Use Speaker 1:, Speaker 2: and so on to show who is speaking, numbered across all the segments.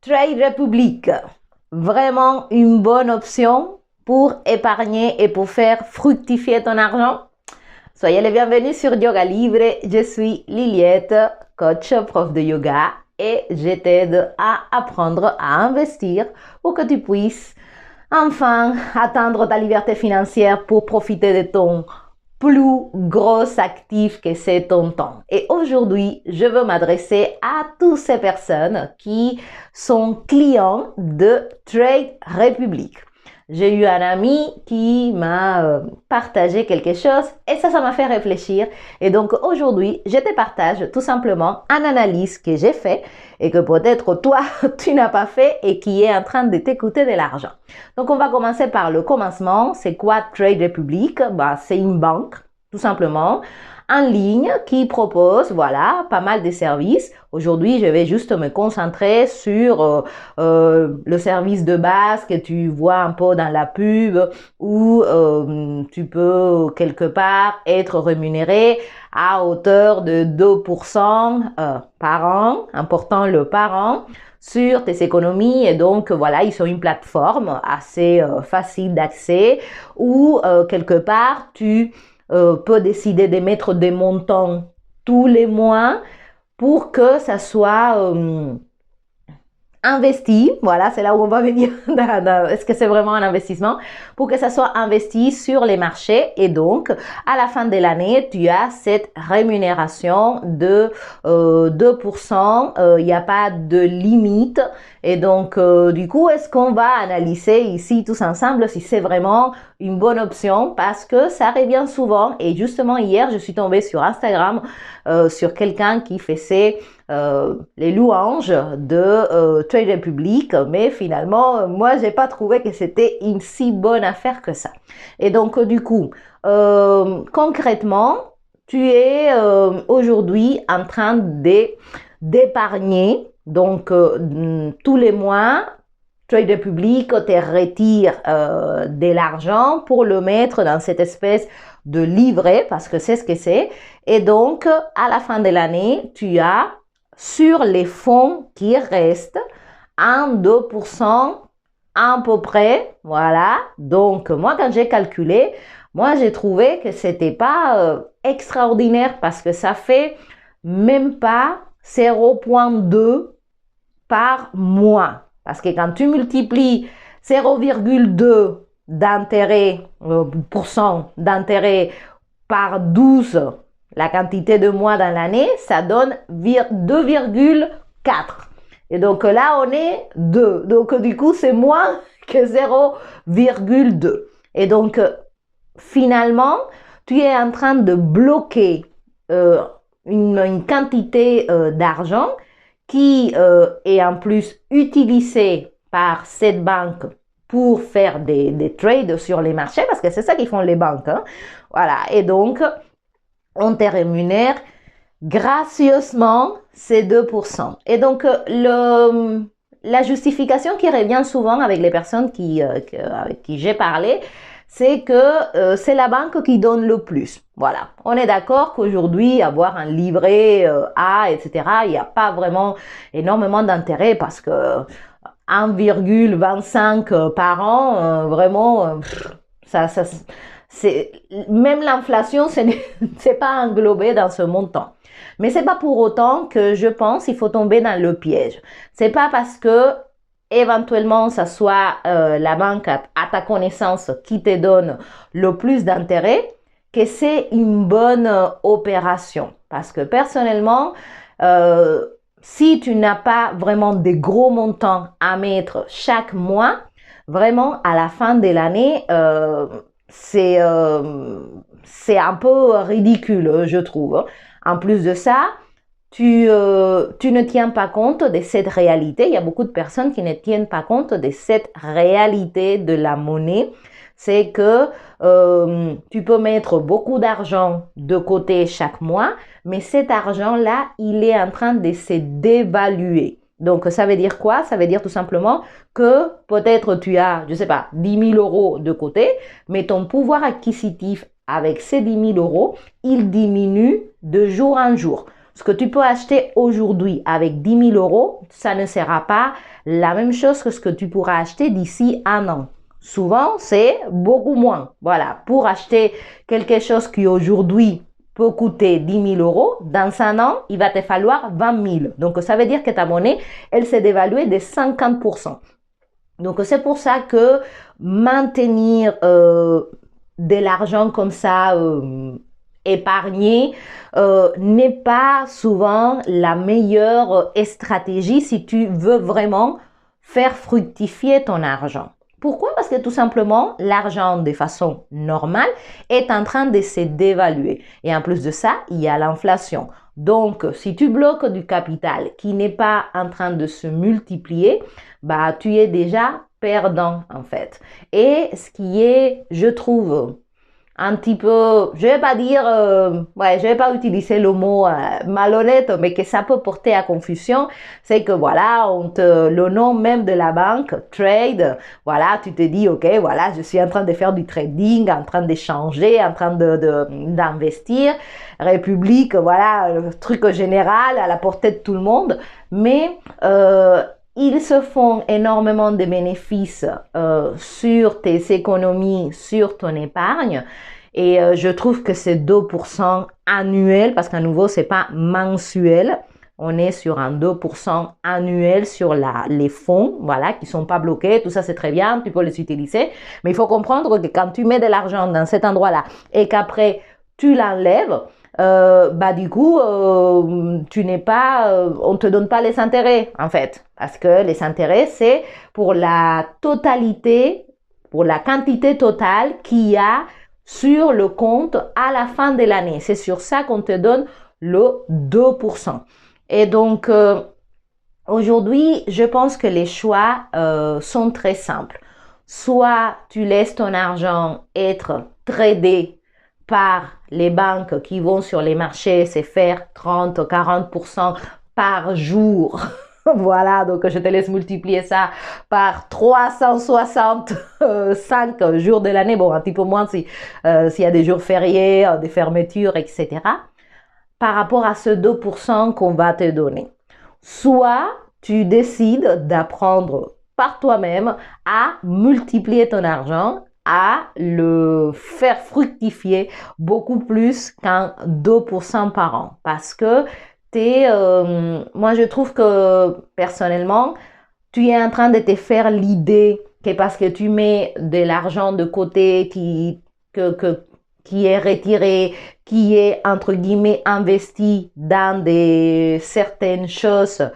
Speaker 1: Trade Republic, vraiment une bonne option pour épargner et pour faire fructifier ton argent. Soyez les bienvenus sur Yoga Libre. Je suis Liliette, coach, prof de yoga et je t'aide à apprendre à investir pour que tu puisses enfin atteindre ta liberté financière pour profiter de ton plus gros actif que c'est ton temps. Et aujourd'hui, je veux m'adresser à toutes ces personnes qui sont clients de Trade Republic. J'ai eu un ami qui m'a partagé quelque chose et ça m'a fait réfléchir. Et donc aujourd'hui, je te partage tout simplement une analyse que j'ai fait et que peut-être toi, tu n'as pas fait et qui est en train de t'écouter de l'argent. Donc on va commencer par le commencement. C'est quoi Trade Republic? C'est une banque, tout simplement, en ligne qui propose, voilà, pas mal de services. Aujourd'hui, je vais juste me concentrer sur le service de base que tu vois un peu dans la pub où tu peux quelque part être rémunéré à hauteur de 2% par an, important le par an, sur tes économies. Et donc, voilà, ils sont une plateforme assez facile d'accès où quelque part, tu peut décider de mettre des montants tous les mois pour que ça soit investi. Voilà, c'est là où on va venir. Est-ce que c'est vraiment un investissement? Pour que ça soit investi sur les marchés. Et donc, à la fin de l'année, tu as cette rémunération de 2%. Il n'y a pas de limite. Et donc, du coup, est-ce qu'on va analyser ici tous ensemble si c'est vraiment une bonne option? Parce que ça revient souvent. Et justement, hier, je suis tombée sur Instagram sur quelqu'un qui faisait les louanges de Trade Republic, mais finalement, moi, j'ai pas trouvé que c'était une si bonne affaire que ça. Et donc, du coup, concrètement, tu es aujourd'hui en train d'épargner, donc tous les mois, Trade Republic te retire de l'argent pour le mettre dans cette espèce de livret, parce que c'est ce que c'est. Et donc, à la fin de l'année, tu as sur les fonds qui restent, 2% à peu près, voilà. Donc, moi, quand j'ai calculé, moi, j'ai trouvé que c'était pas extraordinaire parce que ça fait même pas 0,2 par mois. Parce que quand tu multiplies 0,2 d'intérêt, % d'intérêt par 12, la quantité de mois dans l'année, ça donne 2,4. Et donc là, on est 2. Donc du coup, c'est moins que 0,2. Et donc, finalement, tu es en train de bloquer une quantité d'argent qui est en plus utilisée par cette banque pour faire des trades sur les marchés, parce que c'est ça qu'ils font les banques. Hein. Voilà. Et donc, on te rémunère gracieusement ces 2%. Et donc, la justification qui revient souvent avec les personnes avec qui j'ai parlé, c'est que c'est la banque qui donne le plus. Voilà. On est d'accord qu'aujourd'hui, avoir un livret A, etc., il n'y a pas vraiment énormément d'intérêt parce que 1,25 par an, vraiment, même l'inflation, c'est pas englobé dans ce montant. Mais c'est pas pour autant que je pense qu'il faut tomber dans le piège. C'est pas parce que éventuellement ça soit la banque à ta connaissance qui te donne le plus d'intérêt que c'est une bonne opération. Parce que personnellement, si tu n'as pas vraiment des gros montants à mettre chaque mois, vraiment à la fin de l'année, c'est un peu ridicule, je trouve. En plus de ça, tu ne tiens pas compte de cette réalité. Il y a beaucoup de personnes qui ne tiennent pas compte de cette réalité de la monnaie. C'est que tu peux mettre beaucoup d'argent de côté chaque mois, mais cet argent-là, il est en train de se dévaluer. Donc, ça veut dire quoi? Ça veut dire tout simplement que peut-être tu as, je sais pas, 10 000 euros de côté, mais ton pouvoir acquisitif avec ces 10 000 euros, il diminue de jour en jour. Ce que tu peux acheter aujourd'hui avec 10 000 euros, ça ne sera pas la même chose que ce que tu pourras acheter d'ici un an. Souvent, c'est beaucoup moins. Voilà, pour acheter quelque chose qui aujourd'hui peut coûter 10 000 euros, dans un an, il va te falloir 20 000. Donc, ça veut dire que ta monnaie, elle s'est dévaluée de 50%. Donc, c'est pour ça que maintenir de l'argent comme ça, épargné, n'est pas souvent la meilleure stratégie si tu veux vraiment faire fructifier ton argent. Pourquoi? Parce que tout simplement, l'argent de façon normale est en train de se dévaluer. Et en plus de ça, il y a l'inflation. Donc, si tu bloques du capital qui n'est pas en train de se multiplier, bah, tu es déjà perdant en fait. Et ce qui est, je trouve, un petit peu, je vais pas dire, je vais pas utiliser le mot malhonnête, mais que ça peut porter à confusion, c'est que voilà, le nom même de la banque, trade, voilà, tu te dis, ok, voilà, je suis en train de faire du trading, en train d'échanger, en train d'investir, République, voilà, le truc général à la portée de tout le monde, mais ils se font énormément de bénéfices sur tes économies, sur ton épargne. Et je trouve que c'est 2% annuel, parce qu'à nouveau, c'est pas mensuel. On est sur un 2% annuel sur les fonds, voilà, qui sont pas bloqués. Tout ça, c'est très bien, tu peux les utiliser. Mais il faut comprendre que quand tu mets de l'argent dans cet endroit-là et qu'après, tu l'enlèves, du coup, tu n'es pas, on te donne pas les intérêts, en fait. Parce que les intérêts, c'est pour la totalité, pour la quantité totale qu'il y a sur le compte à la fin de l'année. C'est sur ça qu'on te donne le 2%. Et donc, aujourd'hui, je pense que les choix sont très simples. Soit tu laisses ton argent être tradé par les banques qui vont sur les marchés se faire 30-40% par jour. Voilà, donc je te laisse multiplier ça par 365 jours de l'année. Bon, un petit peu moins s'il y a des jours fériés, des fermetures, etc. Par rapport à ce 2% qu'on va te donner. Soit tu décides d'apprendre par toi-même à multiplier ton argent, à le faire fructifier beaucoup plus qu'un 2% par an. Parce que moi, je trouve que personnellement, tu es en train de te faire l'idée que parce que tu mets de l'argent de côté qui est retiré, qui est entre guillemets investi dans certaines choses,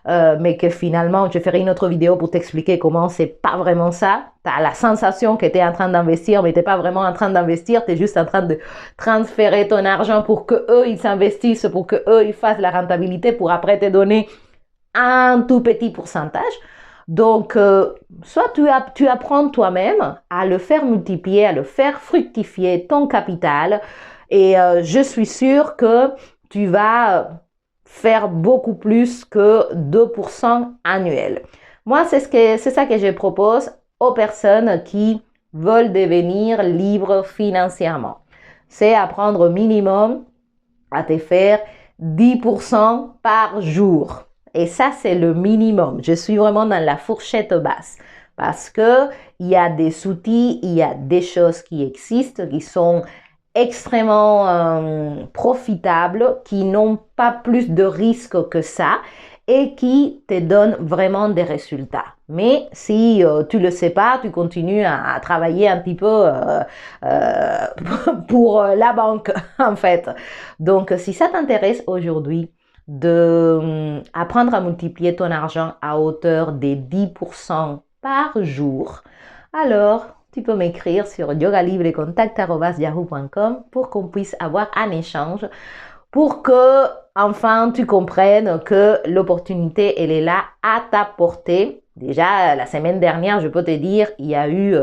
Speaker 1: mais que finalement, je ferai une autre vidéo pour t'expliquer comment c'est pas vraiment ça. Tu as la sensation que tu es en train d'investir, mais tu n'es pas vraiment en train d'investir, tu es juste en train de transférer ton argent pour que eux ils s'investissent, pour que eux ils fassent la rentabilité, pour après te donner un tout petit pourcentage. Donc, soit tu apprends toi-même à le faire multiplier, à le faire fructifier ton capital, et je suis sûre que tu vas faire beaucoup plus que 2% annuel. Moi, c'est ça que je propose aux personnes qui veulent devenir libres financièrement. C'est apprendre au minimum à te faire 10% par jour. Et ça, c'est le minimum. Je suis vraiment dans la fourchette basse. Parce que il y a des outils, il y a des choses qui existent, qui sont extrêmement profitables, qui n'ont pas plus de risques que ça et qui te donnent vraiment des résultats. Mais si tu le sais pas, tu continues à travailler un petit peu pour la banque en fait. Donc si ça t'intéresse aujourd'hui d'apprendre à multiplier ton argent à hauteur des 10% par jour, alors tu peux m'écrire sur yogalibrecontact@yahoo.com pour qu'on puisse avoir un échange, pour que enfin tu comprennes que l'opportunité elle est là à ta portée. Déjà la semaine dernière, je peux te dire, il y a eu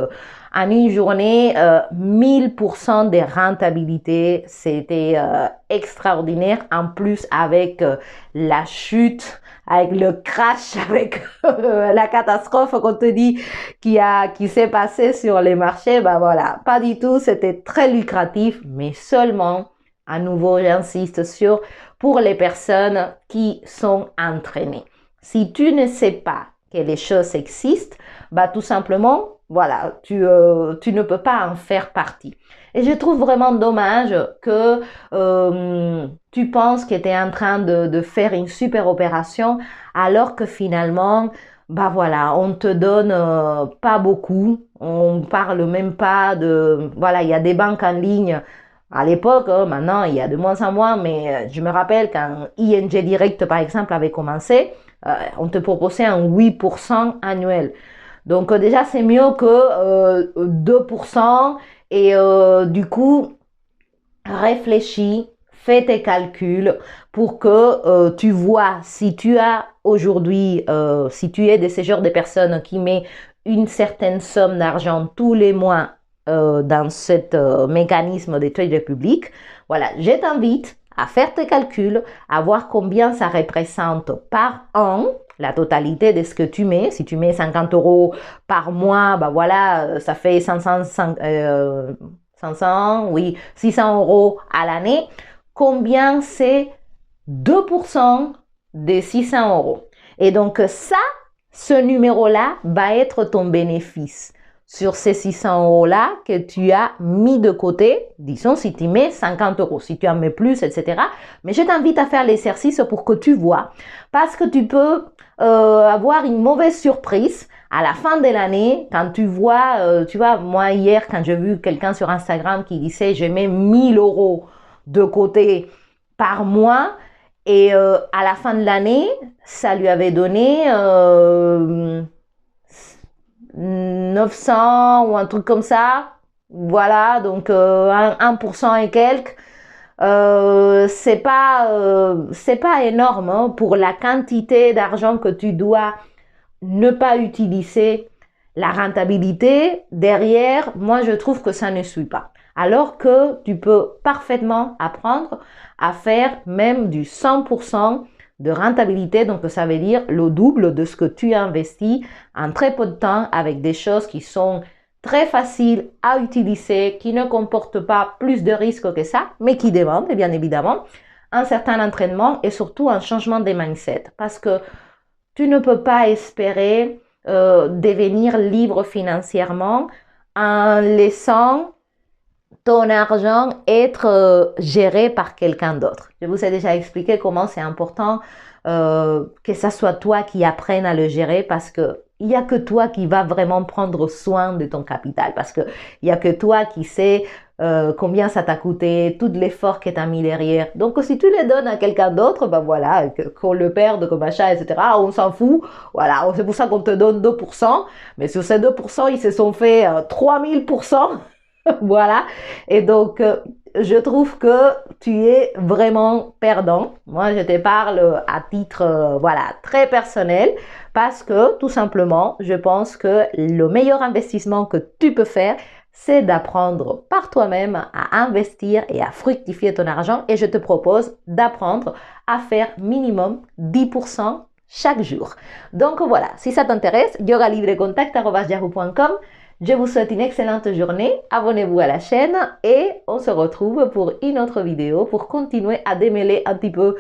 Speaker 1: en une journée 1000% de rentabilité. C'était extraordinaire. En plus avec la chute, avec le crash, avec la catastrophe qu'on te dit qui s'est passée sur les marchés, ben voilà, pas du tout, c'était très lucratif, mais seulement, à nouveau j'insiste sur, pour les personnes qui sont entraînées. Si tu ne sais pas que les choses existent, bah tout simplement, voilà, tu ne peux pas en faire partie. Et je trouve vraiment dommage que tu penses que tu es en train de faire une super opération alors que finalement, bah voilà, on te donne pas beaucoup, on parle même pas de, voilà, il y a des banques en ligne. À l'époque, maintenant, il y a de moins en moins, mais je me rappelle quand ING Direct, par exemple, avait commencé, on te proposait un 8% annuel. Donc déjà, c'est mieux que 2%. Et du coup, réfléchis, fais tes calculs pour que tu vois si tu as aujourd'hui, si tu es de ce genre de personnes qui met une certaine somme d'argent tous les mois dans ce mécanisme de trade public. Voilà, je t'invite à faire tes calculs, à voir combien ça représente par an la totalité de ce que tu mets. Si tu mets 50 euros par mois, bah voilà, ça fait 500, oui, 600 euros à l'année. Combien c'est 2% des 600 euros? Et donc ça, ce numéro-là va être ton bénéfice sur ces 600 euros-là que tu as mis de côté, disons si tu mets 50 euros, si tu en mets plus, etc. Mais je t'invite à faire l'exercice pour que tu vois, parce que tu peux avoir une mauvaise surprise à la fin de l'année, quand tu vois, moi hier, quand j'ai vu quelqu'un sur Instagram qui disait, je mets 1000 euros de côté par mois, et à la fin de l'année, ça lui avait donné 900 ou un truc comme ça. Voilà, donc 1% et quelques. C'est pas énorme hein, pour la quantité d'argent que tu dois ne pas utiliser. La rentabilité derrière, moi je trouve que ça ne suit pas. Alors que tu peux parfaitement apprendre à faire même du 100% de rentabilité, donc ça veut dire le double de ce que tu investis en très peu de temps avec des choses qui sont très faciles à utiliser, qui ne comportent pas plus de risques que ça, mais qui demandent bien évidemment un certain entraînement et surtout un changement de mindset. Parce que tu ne peux pas espérer devenir libre financièrement en laissant ton argent être géré par quelqu'un d'autre. Je vous ai déjà expliqué comment c'est important que ça soit toi qui apprennes à le gérer parce que il n'y a que toi qui va vraiment prendre soin de ton capital parce que il n'y a que toi qui sais combien ça t'a coûté, tout l'effort que tu as mis derrière. Donc, si tu le donnes à quelqu'un d'autre, ben voilà, qu'on le perde, comme achat, etc., on s'en fout. Voilà, c'est pour ça qu'on te donne 2%. Mais sur ces 2%, ils se sont fait 3000%. Voilà. Et donc, je trouve que tu es vraiment perdant. Moi, je te parle à titre, voilà, très personnel parce que, tout simplement, je pense que le meilleur investissement que tu peux faire, c'est d'apprendre par toi-même à investir et à fructifier ton argent. Et je te propose d'apprendre à faire minimum 10% chaque jour. Donc voilà, si ça t'intéresse, yogalibrecontact@yahoo.com. Je vous souhaite une excellente journée, abonnez-vous à la chaîne et on se retrouve pour une autre vidéo pour continuer à démêler un petit peu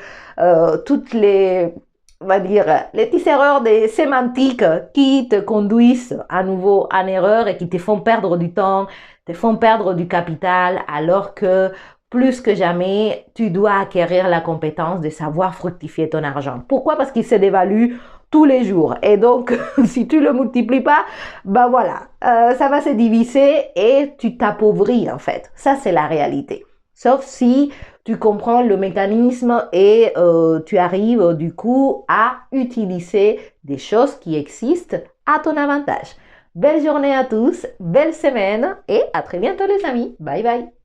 Speaker 1: toutes les, on va dire, les petites erreurs des sémantiques qui te conduisent à nouveau en erreur et qui te font perdre du temps, te font perdre du capital alors que plus que jamais, tu dois acquérir la compétence de savoir fructifier ton argent. Pourquoi? Parce qu'il se dévalue tous les jours. Et donc, si tu le multiplies pas, ben voilà, ça va se diviser et tu t'appauvris en fait. Ça, c'est la réalité. Sauf si tu comprends le mécanisme et tu arrives du coup à utiliser des choses qui existent à ton avantage. Belle journée à tous, belle semaine et à très bientôt les amis. Bye bye.